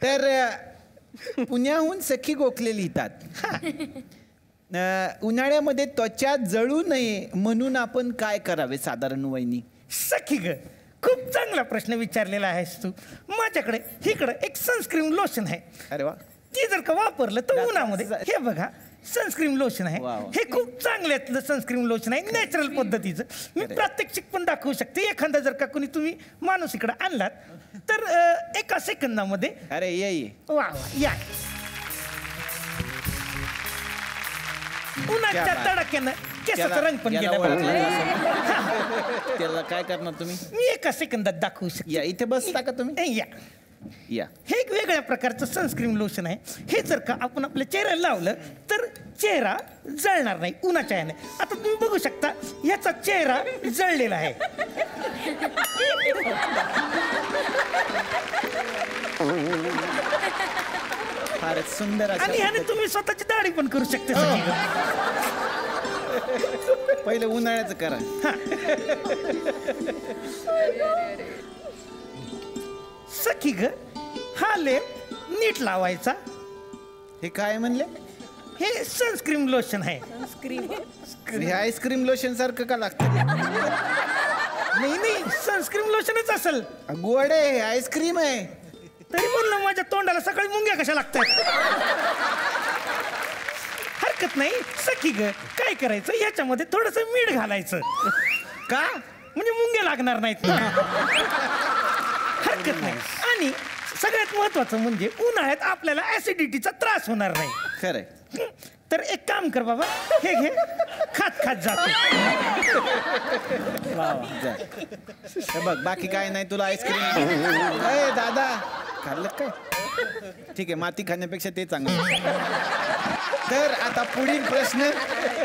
तर पुण्याहून सखी गोखले लिहितात, उन्हाळ्यामध्ये त्वचा जळू नये म्हणून आपण काय करावे साधारण वहिनी? सखी ग, खूप चांगला प्रश्न विचारलेला आहेस तू. माझ्याकडे इकडं एक सनस्क्रीन लोशन आहे. अरे वा. ती जर का वापरलं तर उन्हामध्ये, हे बघा सनस्क्रीन लोशन आहे. हे खूप चांगल्यातलं सनस्क्रीन लोशन आहे, नॅचरल पद्धतीचं. मी प्रात्यक्षिक पण दाखवू शकते. एखादा जर का कोणी तुम्ही माणूस इकडे आणलात तर एका सेकंदामध्ये. अरे ये वा वा या. उन्हाच्या तडाख्यानं केसाचा रंग पण गेला. त्याला काय करणार तुम्ही? मी एका सेकंदात दाखवू शकते. या इथे बसता का तुम्ही? या या. हे एक वेगळ्या प्रकारचं सनस्क्रीन लोशन आहे. हे जर का आपण आपल्या चेहऱ्याला लावलं तर चेहरा जळणार नाही उन्हाच्या याने. आता तुम्ही बघू शकता याचा चेहरा जळलेला आहे. फारच सुंदर. आणि ह्याने तुम्ही स्वतःची दाढी पण करू शकते. पहिले उन्हाळ्याचं करा. सखी ग, हा लेप नीट लावायचा. हे काय म्हणले? हे सनस्क्रीन लोशन आहे. हे आईस्क्रीम लोशन सारखं का लागतं? नाही नाही, सनस्क्रीन लोशनच असेल. गोड आहे, आईस्क्रीम आहे. तरी म्हणलं माझ्या तोंडाला सकाळी मुंग्या कशा लागतात. हरकत नाही सखी ग, काय करायचं याच्यामध्ये थोडस मीठ घालायचं. का? म्हणजे मुंग्या लागणार नाहीत ना. हरकत नाही. आणि सगळ्यात महत्वाचं म्हणजे उन्हाळ्यात आपल्याला ऍसिडिटीचा त्रास होणार नाही. खरंय. तर एक काम कर बाबा, हे घे, खात खात जातो. बघ बाकी काय नाही तुला आईस्क्रीम. दादा खाल्लं काय? ठीक आहे, माती खाण्यापेक्षा ते चांगलं. तर आता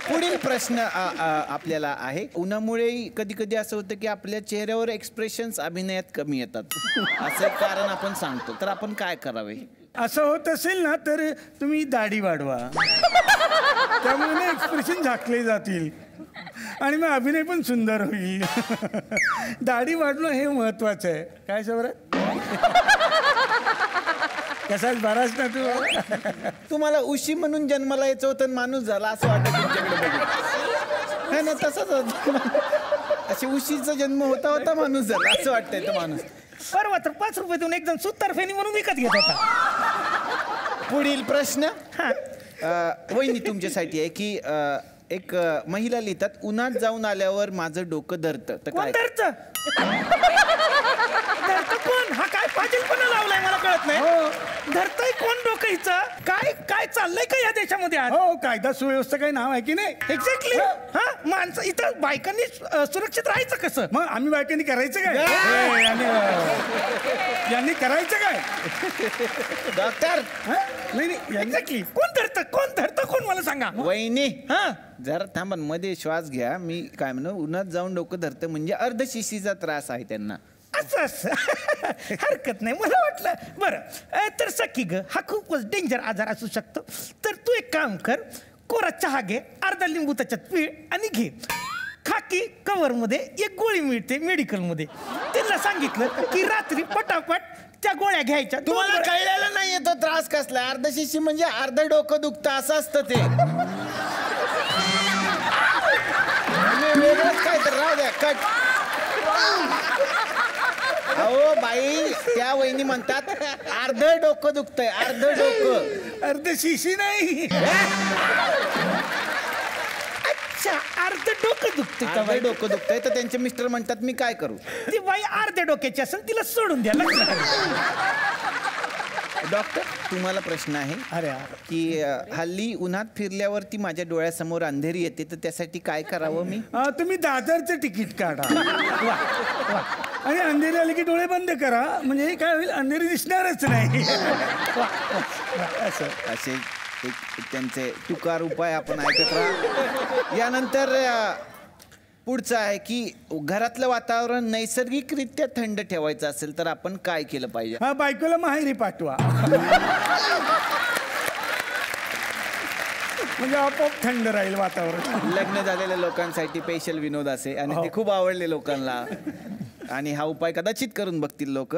पुढील प्रश्न आपल्याला आहे. उन्हामुळे कधी कधी असं होतं की आपल्या चेहऱ्यावर एक्सप्रेशन्स अभिनयात कमी येतात, असं कारण आपण सांगतो. तर आपण काय करावे? असं होत असेल ना तर तुम्ही दाढी वाढवा. त्यामुळे एक्सप्रेशन झाकले जातील आणि मग अभिनय पण सुंदर होईल. दाढी वाढणं हे महत्वाचं आहे. काय सबर कसाच बराच ना तू. तुम्हाला उशी म्हणून जन्माला यायचं होतं, माणूस झाला असं वाटत तुमच्याकडे बघून. ना तसंच अशी उशीचा जन्म होता माणूस झाला असं वाटतंय. तो माणूस परवा तर 5 रुपये देऊन एकदम सुतार फेनी म्हणून विकत घेत होता. पुढील प्रश्न वहिनी तुमच्यासाठी आहे की एक महिला लिहितात, उन्हात जाऊन आल्यावर माझं डोकं धरतं. तर काय धरतं? कोण? हा काय पाजीलपणा लावलाय मला कळत नाही. धरतय कोण डोकं हिचं? काय काय चाललंय का या देशामध्ये? हो, कायदा सुव्यवस्था काही नाव आहे की नाही? एक्झॅक्टली. हा, माणसं इथं बायकांनी सुरक्षित राहायचं कसं? मग आम्ही बायकांनी करायचं काय? यांनी करायचं काय? डॉक्टर नाही नाही, एक्झॅक्टली. कोण धरतं कोण मला सांगा. वहिनी हा जरा थांबा, मध्ये श्वास घ्या. मी काय म्हणू, उन्हात जाऊन डोकं धरतं म्हणजे अर्धशिशीचा त्रास आहे त्यांना. असं हरकत नाही. मला वाटलं बरं. तर सखी ग, हा खूपच डेंजर आजार असू शकतो. तर तू एक काम कर, कोरा चहा घे, अर्धा लिंबू त्याच्यात पीळ आणि घे. खाकी कव्हर मध्ये एक गोळी मिळते मेडिकलमध्ये. त्यांना सांगितलं की रात्री पटापट त्या गोळ्या घ्यायच्या. तुम्हाला कळलेलं नाहीये तो त्रास कसला? अर्धशिशी म्हणजे अर्ध डोकं दुखतं असं असतं ते. वेगळंच काय तर राहू द्या. कट. अहो बाई, त्या वहिनी म्हणतात अर्ध डोकं दुखतंय. अर्ध डोकं, अर्ध शिशी नाही. अच्छा, अर्ध डोकं दुखतंय. अर्ध डोकं दुखतंय तर त्यांचे मिस्टर म्हणतात मी काय करू? ती बाई अर्ध्या डोक्याची असेल, तिला सोडून द्या. डॉक्टर तुम्हाला प्रश्न आहे. अरे की हल्ली उन्हात फिरल्यावरती माझ्या डोळ्यासमोर अंधेरी येते, तर त्यासाठी काय करावं मी? तुम्ही दादरचं तिकीट काढा आणि अंधेरी आली की डोळे बंद करा. म्हणजे काय होईल, अंधेरी दिसणारच नाही. असे एक त्यांचे तुकार उपाय आपण ऐकत राहा. यानंतर पुढचं आहे की घरातलं वातावरण नैसर्गिकरित्या थंड ठेवायचं असेल तर आपण काय केलं पाहिजे? हा, बायकोला माहेरी पाठवा. म्हणजे आपोआप थंड राहील वातावरण. लग्न झालेल्या लोकांसाठी स्पेशल विनोद असे आणि ते खूप आवडले लोकांना आणि हा उपाय कदाचित करून बघतील लोक.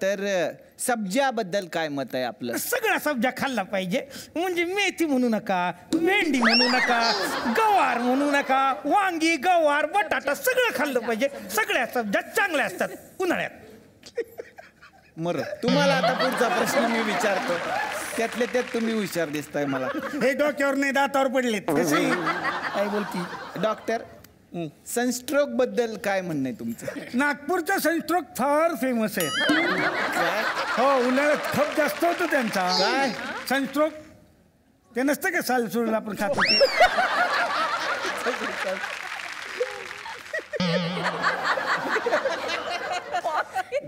तर सब्ज्याबद्दल काय मत आहे आपलं? सगळा सब्जा खाल्ला पाहिजे. म्हणजे मेथी म्हणू नका, भेंडी म्हणू नका, गवार म्हणू नका, वांगी, गवार, बटाटा सगळं खाल्लं पाहिजे. सगळ्या सब्जा चांगल्या असतात उन्हाळ्यात. मर तुम्हाला आता पुढचा प्रश्न मी विचारतो, त्यातल्या त्यात तुम्ही हुशार दिसताय मला. हे डोक्यावर नाही दातावर पडलेत. काय बोलती डॉक्टर, सनस्ट्रोक बद्दल काय म्हणणं आहे तुमचं? नागपूरचा सनस्ट्रोक फार फेमस आहे. काय? हो, उन्हाळ्यात खप जास्त होतो त्यांचा. काय? सनस्ट्रोक ते नसतं का सालसूरला आपण खातो ते?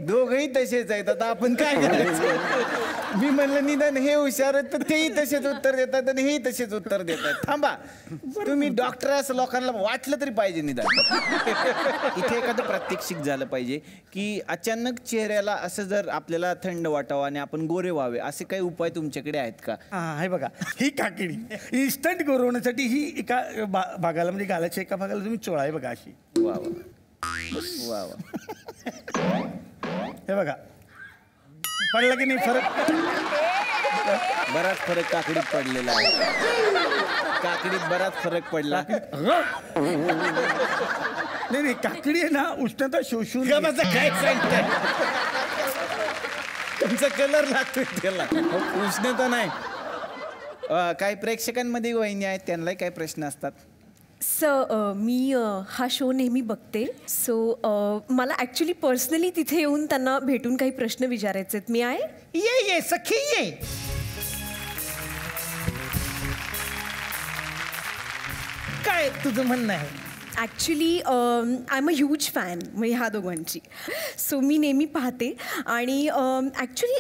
दोघही तसेच आहेत. आता आपण काय करायचं? मी म्हणलं निदान हे हुशार आहेत तर तेही तसेच उत्तर देतात आणि हेही तसेच उत्तर देतात. थांबा, तुम्ही डॉक्टर असं लोकांना वाटलं तरी पाहिजे निदान. इथे एखादं प्रात्यक्षिक झालं पाहिजे की अचानक चेहऱ्याला असं जर आपल्याला थंड वाटावं आणि आपण गोरे व्हावे, असे काही उपाय तुमच्याकडे आहेत का? हा, हे बघा, ही काकडी इन्स्टंट गोरवण्यासाठी ही एका भागाला म्हणजे गालाच्या एका भागाला तुम्ही चोळा. आहे बघा अशी. वा वा वा वा. हे बघा, पडला की नाही फरक? बराच फरक काकडीत पडलेला आहे. काकडीत बराच फरक पडला. नाही, काकडी आहे ना उष्णता शोषून. काय सांगताय? तुमचा कलर लागतोय त्याला, उष्णता नाही. काही प्रेक्षकांमध्ये वहिनी आहेत, त्यांनाही काही प्रश्न असतात. मी हा शो नेहमी बघते. मला ॲक्च्युली पर्सनली तिथे येऊन त्यांना भेटून काही प्रश्न विचारायचे आहेत. मी आहे. ये सखी ये. काय तुझं म्हणणं आहे? Actually I am a huge fan म्हणजे ह्या दोघांची. सो मी नेहमी पाहते आणि ॲक्च्युली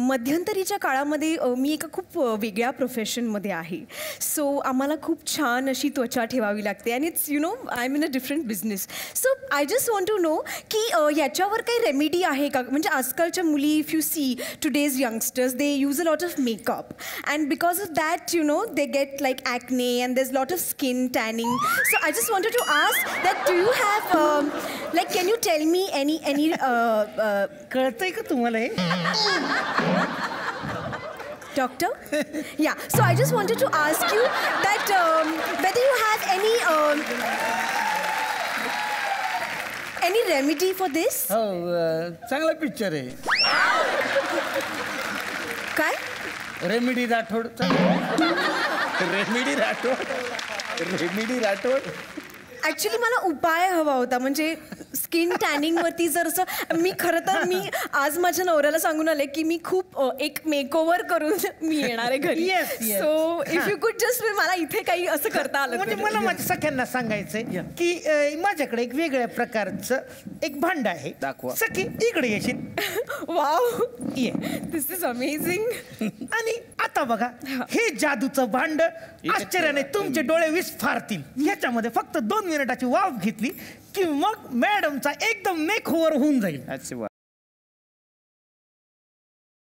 मध्यंतरीच्या काळामध्ये मी एका खूप वेगळ्या प्रोफेशनमध्ये आहे. सो आम्हाला खूप छान अशी त्वचा ठेवावी लागते and it's I am in a different business. So I just want to know की याच्यावर काही रेमेडी आहे का? म्हणजे आजकालच्या मुली, if you see today's youngsters, they use a lot of makeup and because of that they get like acne and there is lot of skin tanning. So I just wanted to ask that do you have like can you tell me any कळतंय का तुम्हाला हे? Doctor? Yeah, so I just wanted to ask you that whether you have any remedy for this? हो, चांगला picture आहे. काय? Remedy Rathod. Remedy Rathod. Actually मला उपाय हवा होता, म्हणजे स्किन टॅनिंगवरती जर असं. मी खरं तर आज माझ्या नवऱ्याला सांगून आले की मी खूप एक मेकओव्हर करून मी येणार आहे घरी. Yes. सो इफ यू कुड जस्ट मला इथे काही असं करता आलं. म्हणजे मला माझ्या सख्यांना सांगायचंय की माझ्याकडे एक वेगळ्या प्रकारचं एक भांड आहे. दाखवा. सखी इकडे येशील. वाव, ये. दिस इज अमेझिंग. आणि आता बघा, हे जादूचं भांड आश्चर्याने तुमचे डोळे विस्फारतील. ह्याच्यामध्ये फक्त 2 मिनिटाची वाफ घेतली की मग मॅडमचा एकदम मेकओव्हर होऊन जाईल. अच्छा, वा.